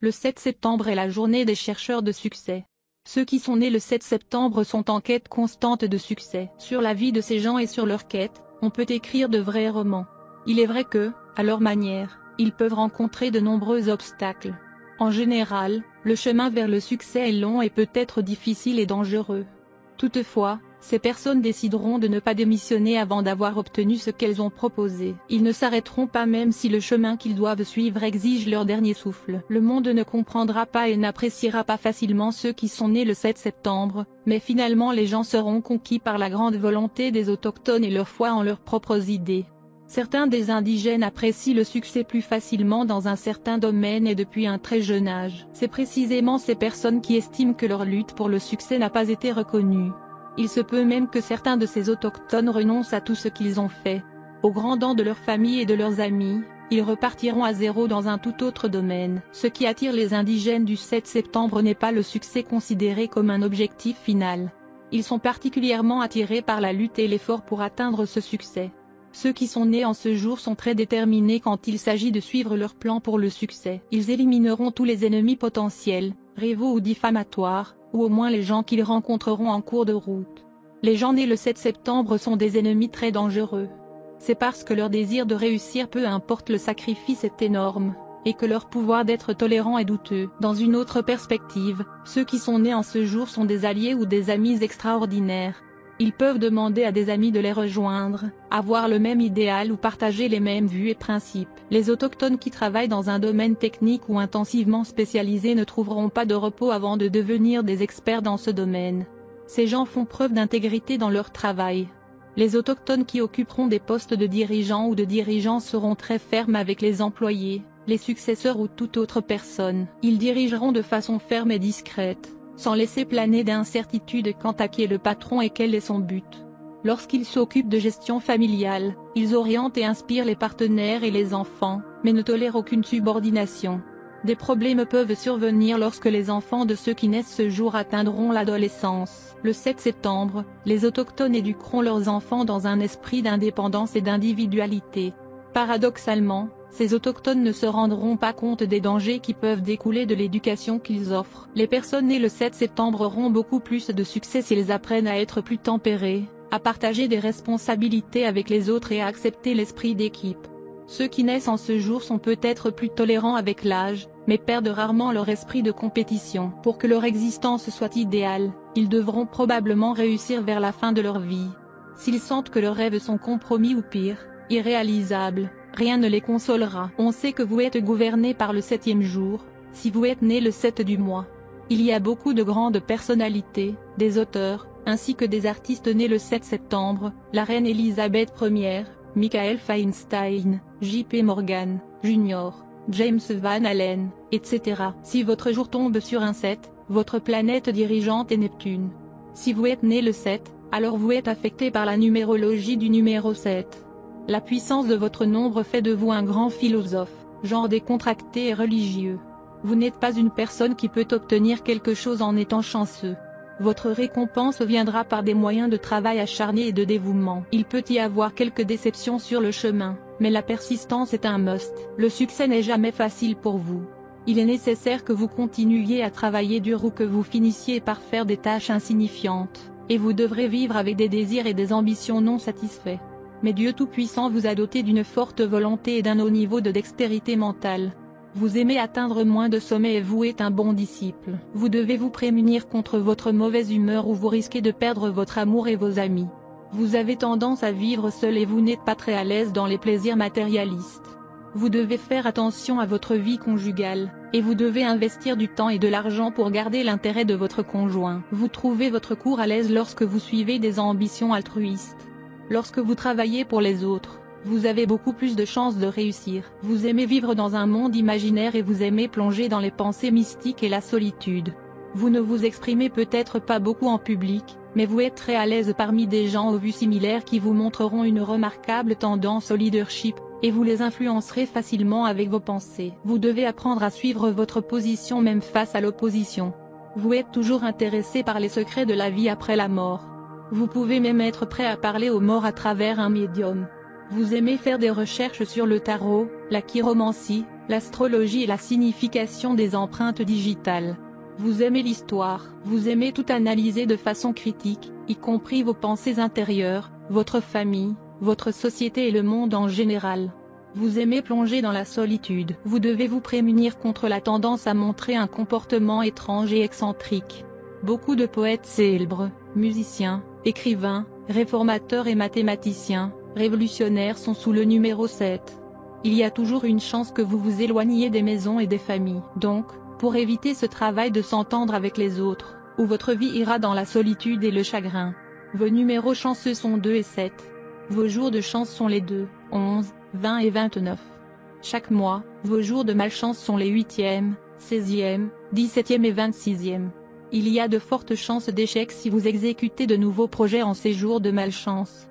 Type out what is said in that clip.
Le 7 septembre est la journée des chercheurs de succès. Ceux qui sont nés le 7 septembre sont en quête constante de succès. Sur la vie de ces gens et sur leur quête, on peut écrire de vrais romans. Il est vrai que, à leur manière, ils peuvent rencontrer de nombreux obstacles. En général, le chemin vers le succès est long et peut être difficile et dangereux. Toutefois, ces personnes décideront de ne pas démissionner avant d'avoir obtenu ce qu'elles ont proposé. Ils ne s'arrêteront pas même si le chemin qu'ils doivent suivre exige leur dernier souffle. Le monde ne comprendra pas et n'appréciera pas facilement ceux qui sont nés le 7 septembre, mais finalement les gens seront conquis par la grande volonté des autochtones et leur foi en leurs propres idées. Certains des indigènes apprécient le succès plus facilement dans un certain domaine et depuis un très jeune âge. C'est précisément ces personnes qui estiment que leur lutte pour le succès n'a pas été reconnue. Il se peut même que certains de ces autochtones renoncent à tout ce qu'ils ont fait. Au grand dam de leur famille et de leurs amis, ils repartiront à zéro dans un tout autre domaine. Ce qui attire les indigènes du 7 septembre n'est pas le succès considéré comme un objectif final. Ils sont particulièrement attirés par la lutte et l'effort pour atteindre ce succès. Ceux qui sont nés en ce jour sont très déterminés quand il s'agit de suivre leur plan pour le succès. Ils élimineront tous les ennemis potentiels, rivaux ou diffamatoires, ou au moins les gens qu'ils rencontreront en cours de route. Les gens nés le 7 septembre sont des ennemis très dangereux. C'est parce que leur désir de réussir peu importe le sacrifice est énorme, et que leur pouvoir d'être tolérant est douteux. Dans une autre perspective, ceux qui sont nés en ce jour sont des alliés ou des amis extraordinaires. Ils peuvent demander à des amis de les rejoindre, avoir le même idéal ou partager les mêmes vues et principes. Les autochtones qui travaillent dans un domaine technique ou intensivement spécialisé ne trouveront pas de repos avant de devenir des experts dans ce domaine. Ces gens font preuve d'intégrité dans leur travail. Les autochtones qui occuperont des postes de dirigeants ou de dirigeants seront très fermes avec les employés, les successeurs ou toute autre personne. Ils dirigeront de façon ferme et discrète, sans laisser planer d'incertitude quant à qui est le patron et quel est son but. Lorsqu'ils s'occupent de gestion familiale, ils orientent et inspirent les partenaires et les enfants, mais ne tolèrent aucune subordination. Des problèmes peuvent survenir lorsque les enfants de ceux qui naissent ce jour atteindront l'adolescence. Le 7 septembre, les autochtones éduqueront leurs enfants dans un esprit d'indépendance et d'individualité. Paradoxalement, ces autochtones ne se rendront pas compte des dangers qui peuvent découler de l'éducation qu'ils offrent. Les personnes nées le 7 septembre auront beaucoup plus de succès s'ils apprennent à être plus tempérés, à partager des responsabilités avec les autres et à accepter l'esprit d'équipe. Ceux qui naissent en ce jour sont peut-être plus tolérants avec l'âge, mais perdent rarement leur esprit de compétition. Pour que leur existence soit idéale, ils devront probablement réussir vers la fin de leur vie. S'ils sentent que leurs rêves sont compromis ou pire, irréalisables, rien ne les consolera. On sait que vous êtes gouverné par le 7e jour, si vous êtes né le 7 du mois. Il y a beaucoup de grandes personnalités, des auteurs, ainsi que des artistes nés le 7 septembre, la reine Elisabeth Ier, Michael Feinstein, J.P. Morgan, Jr., James Van Allen, etc. Si votre jour tombe sur un 7, votre planète dirigeante est Neptune. Si vous êtes né le 7, alors vous êtes affecté par la numérologie du numéro 7. La puissance de votre nombre fait de vous un grand philosophe, genre décontracté et religieux. Vous n'êtes pas une personne qui peut obtenir quelque chose en étant chanceux. Votre récompense viendra par des moyens de travail acharné et de dévouement. Il peut y avoir quelques déceptions sur le chemin, mais la persistance est un must. Le succès n'est jamais facile pour vous. Il est nécessaire que vous continuiez à travailler dur ou que vous finissiez par faire des tâches insignifiantes, et vous devrez vivre avec des désirs et des ambitions non satisfaits. Mais Dieu Tout-Puissant vous a doté d'une forte volonté et d'un haut niveau de dextérité mentale. Vous aimez atteindre moins de sommets et vous êtes un bon disciple. Vous devez vous prémunir contre votre mauvaise humeur ou vous risquez de perdre votre amour et vos amis. Vous avez tendance à vivre seul et vous n'êtes pas très à l'aise dans les plaisirs matérialistes. Vous devez faire attention à votre vie conjugale, et vous devez investir du temps et de l'argent pour garder l'intérêt de votre conjoint. Vous trouvez votre cours à l'aise lorsque vous suivez des ambitions altruistes. Lorsque vous travaillez pour les autres, vous avez beaucoup plus de chances de réussir. Vous aimez vivre dans un monde imaginaire et vous aimez plonger dans les pensées mystiques et la solitude. Vous ne vous exprimez peut-être pas beaucoup en public, mais vous êtes très à l'aise parmi des gens aux vues similaires qui vous montreront une remarquable tendance au leadership, et vous les influencerez facilement avec vos pensées. Vous devez apprendre à suivre votre position même face à l'opposition. Vous êtes toujours intéressé par les secrets de la vie après la mort. Vous pouvez même être prêt à parler aux morts à travers un médium. Vous aimez faire des recherches sur le tarot, la chiromancie, l'astrologie et la signification des empreintes digitales. Vous aimez l'histoire, vous aimez tout analyser de façon critique, y compris vos pensées intérieures, votre famille, votre société et le monde en général. Vous aimez plonger dans la solitude. Vous devez vous prémunir contre la tendance à montrer un comportement étrange et excentrique. Beaucoup de poètes célèbres, musiciens, écrivains, réformateurs et mathématiciens, révolutionnaires sont sous le numéro 7. Il y a toujours une chance que vous vous éloigniez des maisons et des familles. Donc, pour éviter ce travail de s'entendre avec les autres, ou votre vie ira dans la solitude et le chagrin. Vos numéros chanceux sont 2 et 7. Vos jours de chance sont les 2, 11, 20 et 29. Chaque mois, vos jours de malchance sont les 8e, 16e, 17e et 26e. Il y a de fortes chances d'échec si vous exécutez de nouveaux projets en ces jours de malchance.